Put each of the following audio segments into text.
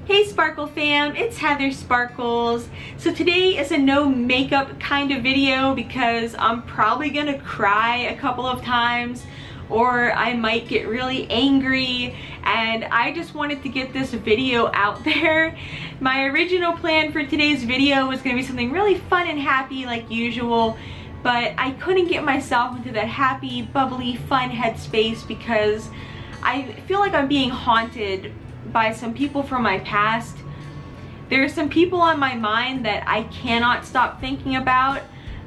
Hey Sparkle fam, it's Heather Sparkles. So today is a no makeup kind of video because I'm probably gonna cry a couple of times or I might get really angry, and I just wanted to get this video out there. My original plan for today's video was gonna be something really fun and happy like usual, but I couldn't get myself into that happy, bubbly, fun headspace because I feel like I'm being haunted by some people from my past. There are some people on my mind that I cannot stop thinking about.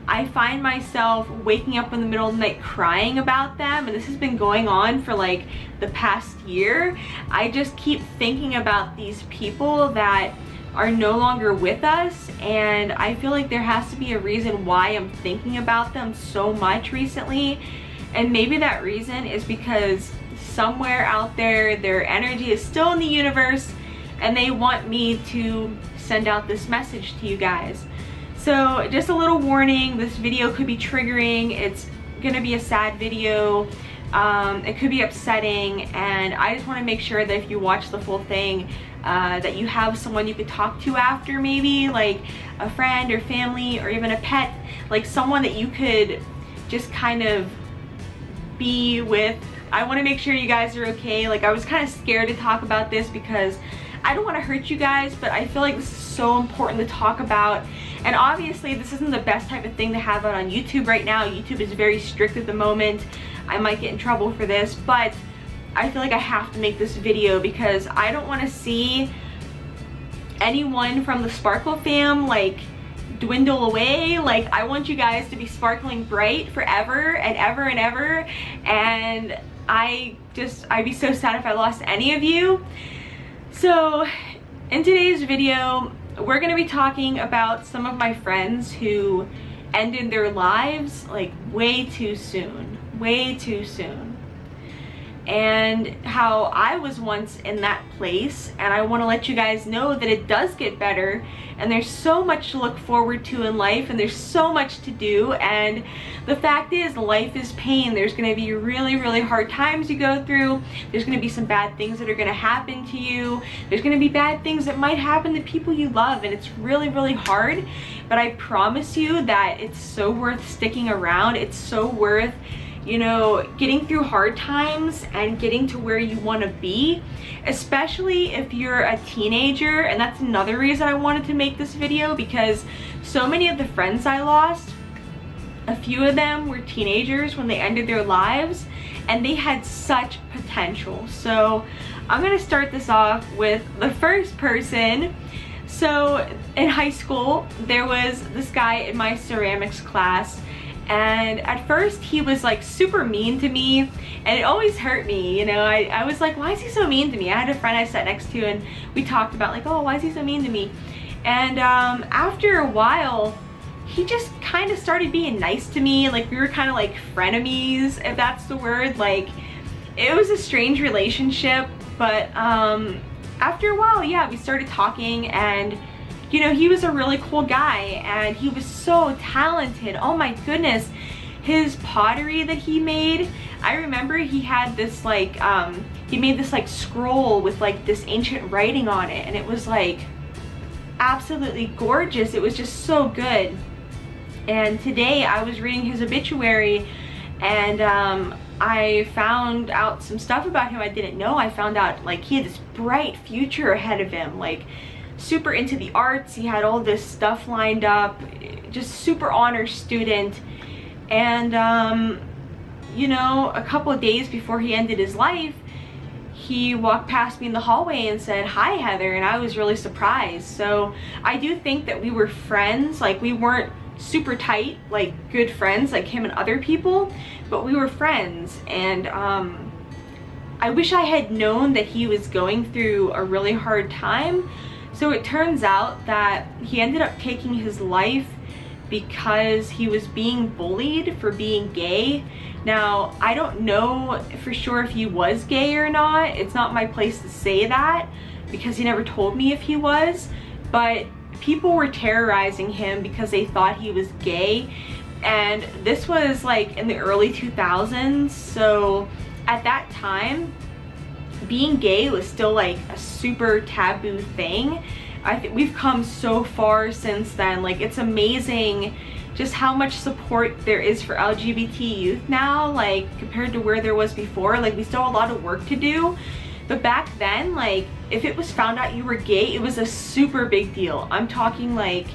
I find myself waking up in the middle of the night crying about them, and this has been going on for like the past year. I just keep thinking about these people that are no longer with us, and I feel like there has to be a reason why I'm thinking about them so much recently. And maybe that reason is because somewhere out there their energy is still in the universe and they want me to send out this message to you guys. So just a little warning, this video could be triggering. It's gonna be a sad video. It could be upsetting, and I just want to make sure that if you watch the full thing that you have someone you could talk to after, maybe like a friend or family or even a pet, like someone that you could just kind of be with. I want to make sure you guys are okay. Like, I was kind of scared to talk about this because I don't want to hurt you guys, but I feel like this is so important to talk about. And obviously this isn't the best type of thing to have out on YouTube right now. YouTube is very strict at the moment. I might get in trouble for this, but I feel like I have to make this video because I don't want to see anyone from the Sparkle fam like dwindle away. Like, I want you guys to be sparkling bright forever and ever and ever, and I'd be so sad if I lost any of you. So in today's video, we're gonna be talking about some of my friends who ended their lives like way too soon, and how I was once in that place. And I want to let you guys know that it does get better, and there's so much to look forward to in life, and there's so much to do. And the fact is, life is pain. There's going to be really hard times you go through. There's going to be some bad things that are going to happen to you. There's going to be bad things that might happen to people you love, and it's really hard. But I promise you that it's so worth sticking around. It's so worth, you know, getting through hard times and getting to where you want to be, especially if you're a teenager. And that's another reason I wanted to make this video, because so many of the friends I lost, a few of them were teenagers when they ended their lives, and they had such potential. So I'm gonna start this off with the first person. So in high school, there was this guy in my ceramics class, and at first he was like super mean to me, and it always hurt me, you know. I was like, why is he so mean to me? I had a friend I sat next to, and we talked about like, oh, why is he so mean to me? And after a while, he just kind of started being nice to me. Like, we were kind of like frenemies, if that's the word. Like, it was a strange relationship, but after a while, yeah, we started talking, and you know, he was a really cool guy, and he was so talented. Oh my goodness, his pottery that he made, I remember he had this like, he made this like scroll with like this ancient writing on it, and it was like absolutely gorgeous. It was just so good. And today I was reading his obituary, and I found out some stuff about him I didn't know. I found out like he had this bright future ahead of him, like super into the arts. He had all this stuff lined up, just super honor student. And you know, a couple of days before he ended his life, he walked past me in the hallway and said, "Hi Heather," and I was really surprised. So I do think that we were friends. Like, we weren't super tight, like good friends like him and other people, but we were friends. And I wish I had known that he was going through a really hard time. So it turns out that he ended up taking his life because he was being bullied for being gay. Now, I don't know for sure if he was gay or not. It's not my place to say that because he never told me if he was, but people were terrorizing him because they thought he was gay. And this was like in the early 2000s. So at that time, being gay was still like a super taboo thing. I think we've come so far since then. Like, it's amazing just how much support there is for LGBT youth now, like compared to where there was before. Like, we still have a lot of work to do, but back then, like, if it was found out you were gay, it was a super big deal. I'm talking like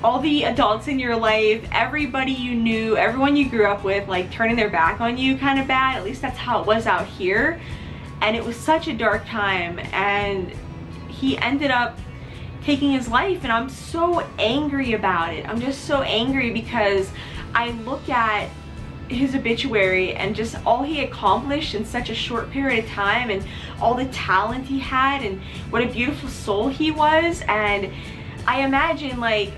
all the adults in your life, everybody you knew, everyone you grew up with, like turning their back on you kind of bad. At least that's how it was out here. And it was such a dark time, and he ended up taking his life, and I'm so angry about it. I'm just so angry because I look at his obituary and just all he accomplished in such a short period of time, and all the talent he had, and what a beautiful soul he was. And I imagine, like,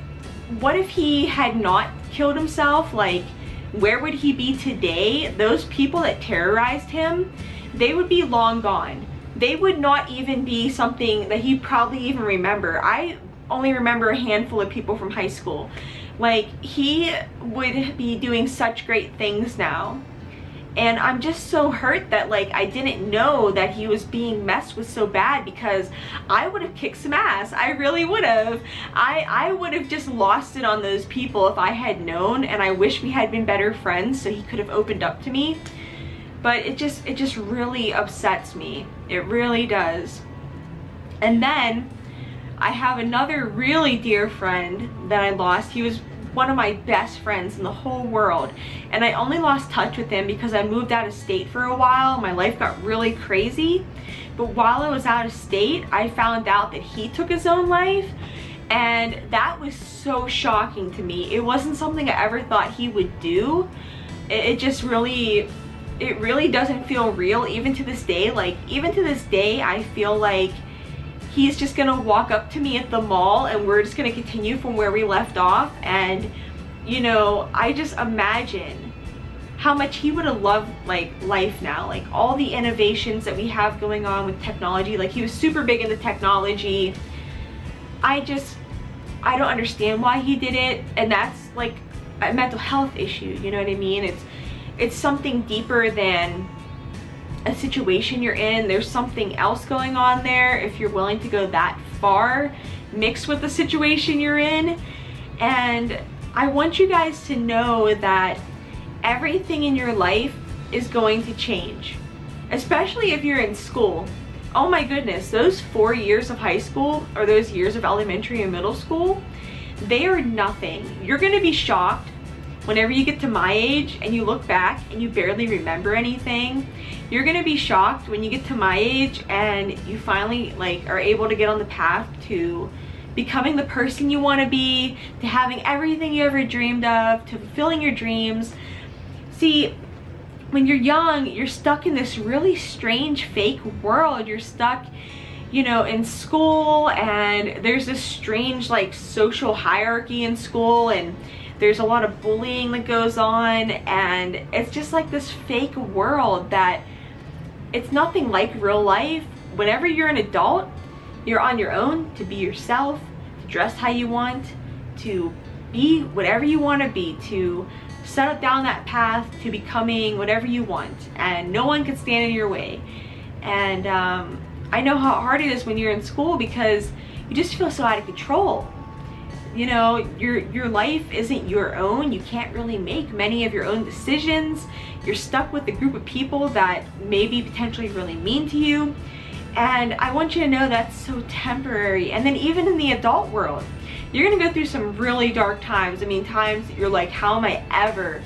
what if he had not killed himself? Like, where would he be today? Those people that terrorized him, they would be long gone. They would not even be something that he'd probably even remember. I only remember a handful of people from high school. Like, he would be doing such great things now. And I'm just so hurt that, like, I didn't know that he was being messed with so bad, because I would have kicked some ass. I really would have. I would have just lost it on those people if I had known, and I wish we had been better friends so he could have opened up to me. But it just really upsets me. It really does. And then I have another really dear friend that I lost. He was one of my best friends in the whole world, and I only lost touch with him because I moved out of state for a while. My life got really crazy, but while I was out of state, I found out that he took his own life, and that was so shocking to me. It wasn't something I ever thought he would do. It really doesn't feel real even to this day. Like, even to this day, I feel like he's just gonna walk up to me at the mall and we're just gonna continue from where we left off. And, you know, I just imagine how much he would have loved, like, life now. Like, all the innovations that we have going on with technology. Like, he was super big into technology. I don't understand why he did it. And that's like a mental health issue, you know what I mean? It's something deeper than a situation you're in. There's something else going on there if you're willing to go that far mixed with the situation you're in. And I want you guys to know that everything in your life is going to change, especially if you're in school. Oh my goodness, those 4 years of high school, or those years of elementary and middle school, they are nothing. You're gonna be shocked whenever you get to my age and you look back and you barely remember anything. You're gonna be shocked when you get to my age and you finally, like, are able to get on the path to becoming the person you want to be, to having everything you ever dreamed of, to fulfilling your dreams. See, when you're young, you're stuck in this really strange fake world. You're stuck, you know, in school, and there's this strange, like, social hierarchy in school, and there's a lot of bullying that goes on, and it's just like this fake world that it's nothing like real life. Whenever you're an adult, you're on your own to be yourself, to dress how you want, to be whatever you want to be, to set down that path to becoming whatever you want, and no one can stand in your way. And I know how hard it is when you're in school, because you just feel so out of control. You know, your life isn't your own. You can't really make many of your own decisions. You're stuck with a group of people that may be potentially really mean to you. And I want you to know that's so temporary. And then even in the adult world, you're gonna go through some really dark times. I mean, times that you're like, how am I ever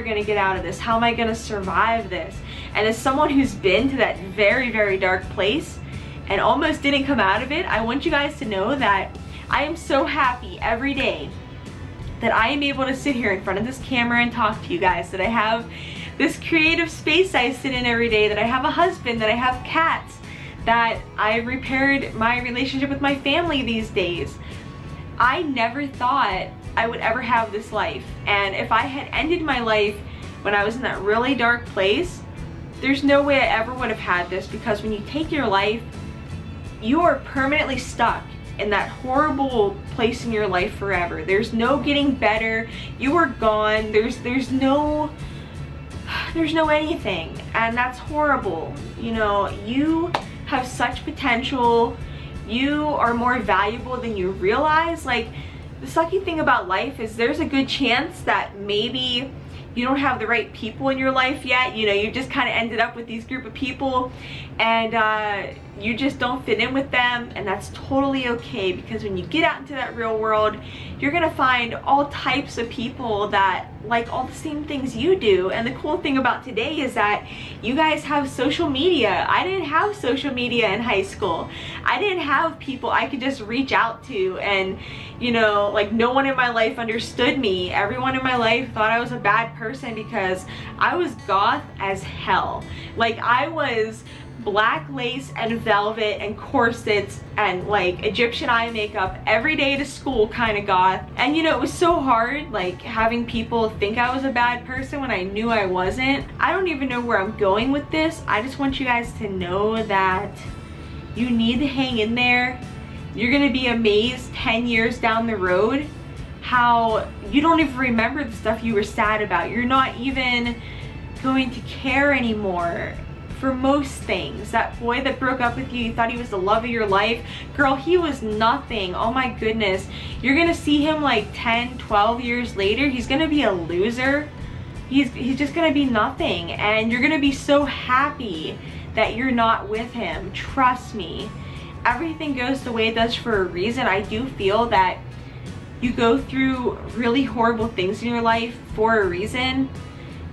gonna get out of this? How am I gonna survive this? And as someone who's been to that very, very dark place and almost didn't come out of it, I want you guys to know that I am so happy every day that I am able to sit here in front of this camera and talk to you guys, that I have this creative space I sit in every day, that I have a husband, that I have cats, that I repaired my relationship with my family these days. I never thought I would ever have this life. And if I had ended my life when I was in that really dark place, there's no way I ever would have had this, because when you take your life, you are permanently stuck in that horrible place in your life forever. There's no getting better. You are gone. There's no there's no anything, and that's horrible. You know, you have such potential. You are more valuable than you realize. Like, the sucky thing about life is there's a good chance that maybe you don't have the right people in your life yet. You know, you just kind of ended up with these group of people and you just don't fit in with them, and that's totally okay, because when you get out into that real world, you're gonna find all types of people that like all the same things you do. And the cool thing about today is that you guys have social media. I didn't have social media in high school. I didn't have people I could just reach out to, and you know, like, no one in my life understood me. Everyone in my life thought I was a bad person because I was goth as hell. Like, I was black lace and velvet and corsets and like Egyptian eye makeup every day to school kind of goth. And you know, it was so hard, like, having people think I was a bad person when I knew I wasn't. I don't even know where I'm going with this. I just want you guys to know that you need to hang in there. You're gonna be amazed 10 years down the road how you don't even remember the stuff you were sad about. You're not even going to care anymore for most things. That boy that broke up with you, you thought he was the love of your life. Girl, he was nothing. Oh my goodness. You're gonna see him like 10, 12 years later. He's gonna be a loser. He's just gonna be nothing. And you're gonna be so happy that you're not with him. Trust me. Everything goes the way it does for a reason. I do feel that you go through really horrible things in your life for a reason.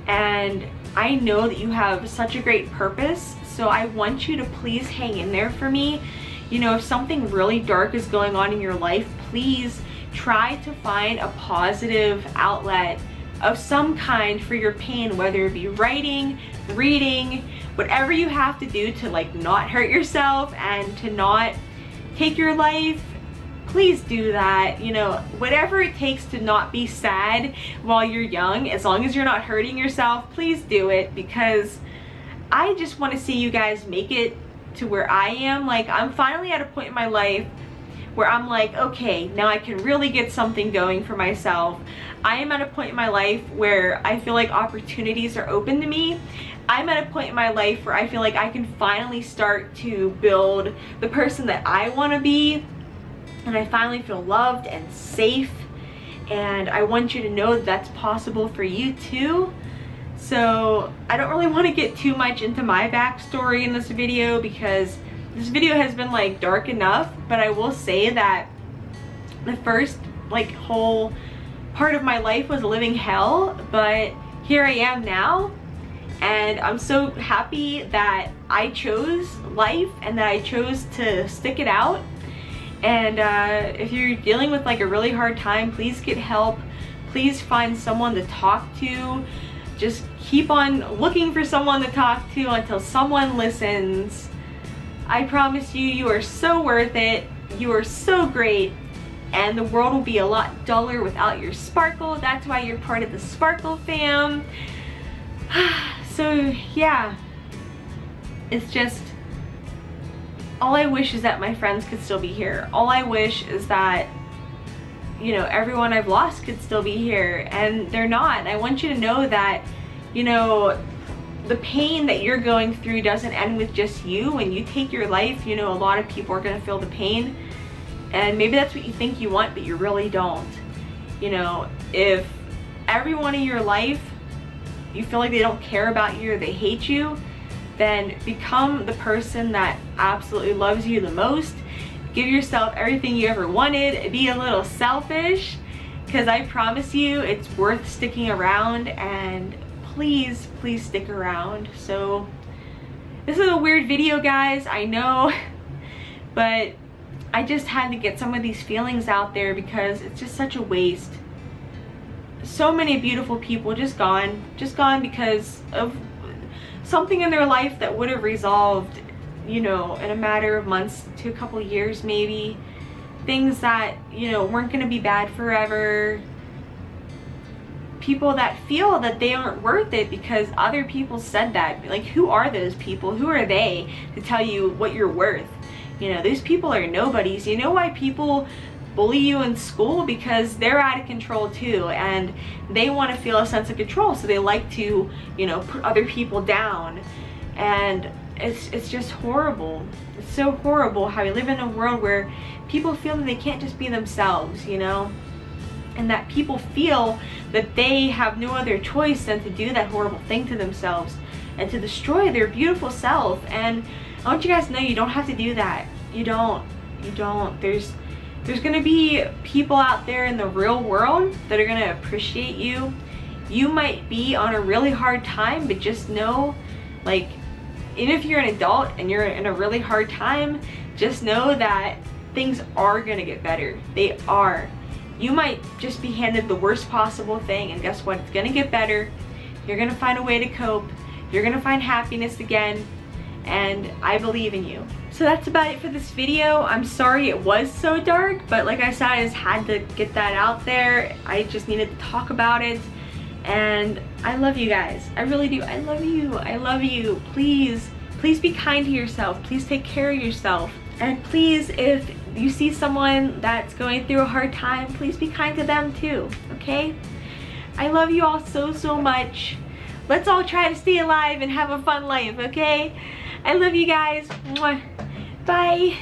And I know that you have such a great purpose, so I want you to please hang in there for me. You know, if something really dark is going on in your life, please try to find a positive outlet of some kind for your pain, whether it be writing, reading, whatever you have to do to like not hurt yourself and to not take your life. Please do that. You know, whatever it takes to not be sad while you're young, as long as you're not hurting yourself, please do it, because I just want to see you guys make it to where I am. Like, I'm finally at a point in my life where I'm like, okay, now I can really get something going for myself. I am at a point in my life where I feel like opportunities are open to me. I'm at a point in my life where I feel like I can finally start to build the person that I want to be. And I finally feel loved and safe, and I want you to know that that's possible for you too. So I don't really want to get too much into my backstory in this video, because this video has been like dark enough, but I will say that the first like whole part of my life was living hell, but here I am now, and I'm so happy that I chose life and that I chose to stick it out. And if you're dealing with like a really hard time, please get help. Please find someone to talk to. Just keep on looking for someone to talk to until someone listens. I promise you, you are so worth it. You are so great. And the world will be a lot duller without your sparkle. That's why you're part of the Sparkle fam. So yeah, it's just, all I wish is that my friends could still be here. All I wish is that, you know, everyone I've lost could still be here, and they're not. I want you to know that, you know, the pain that you're going through doesn't end with just you. When you take your life, you know, a lot of people are gonna feel the pain, and maybe that's what you think you want, but you really don't. You know, if everyone in your life, you feel like they don't care about you or they hate you, then become the person that absolutely loves you the most. Give yourself everything you ever wanted. Be a little selfish, because I promise you it's worth sticking around, and please, please stick around. So this is a weird video, guys, I know, but I just had to get some of these feelings out there because it's just such a waste. So many beautiful people just gone because of something in their life that would have resolved, you know, in a matter of months to a couple years maybe. Things that, you know, weren't going to be bad forever. People that feel that they aren't worth it because other people said that. Like, who are those people? Who are they to tell you what you're worth? You know, those people are nobodies. You know why people bully you in school because they're out of control too, and they want to feel a sense of control, so they like to, you know, put other people down. And it's just horrible. It's so horrible how we live in a world where people feel that they can't just be themselves, you know, and that people feel that they have no other choice than to do that horrible thing to themselves and to destroy their beautiful self. And I want you guys to know you don't have to do that. You don't. There's gonna be people out there in the real world that are gonna appreciate you. You might be on a really hard time, but just know, like, even if you're an adult and you're in a really hard time, just know that things are gonna get better. They are. You might just be handed the worst possible thing, and guess what? It's gonna get better. You're gonna find a way to cope. You're gonna find happiness again, and I believe in you. So that's about it for this video. I'm sorry it was so dark, but like I said, I just had to get that out there. I just needed to talk about it. And I love you guys. I really do. I love you. I love you. Please be kind to yourself. Please take care of yourself. And please, if you see someone that's going through a hard time, please be kind to them too, okay? I love you all so much. Let's all try to stay alive and have a fun life, okay? I love you guys. Mwah. Bye.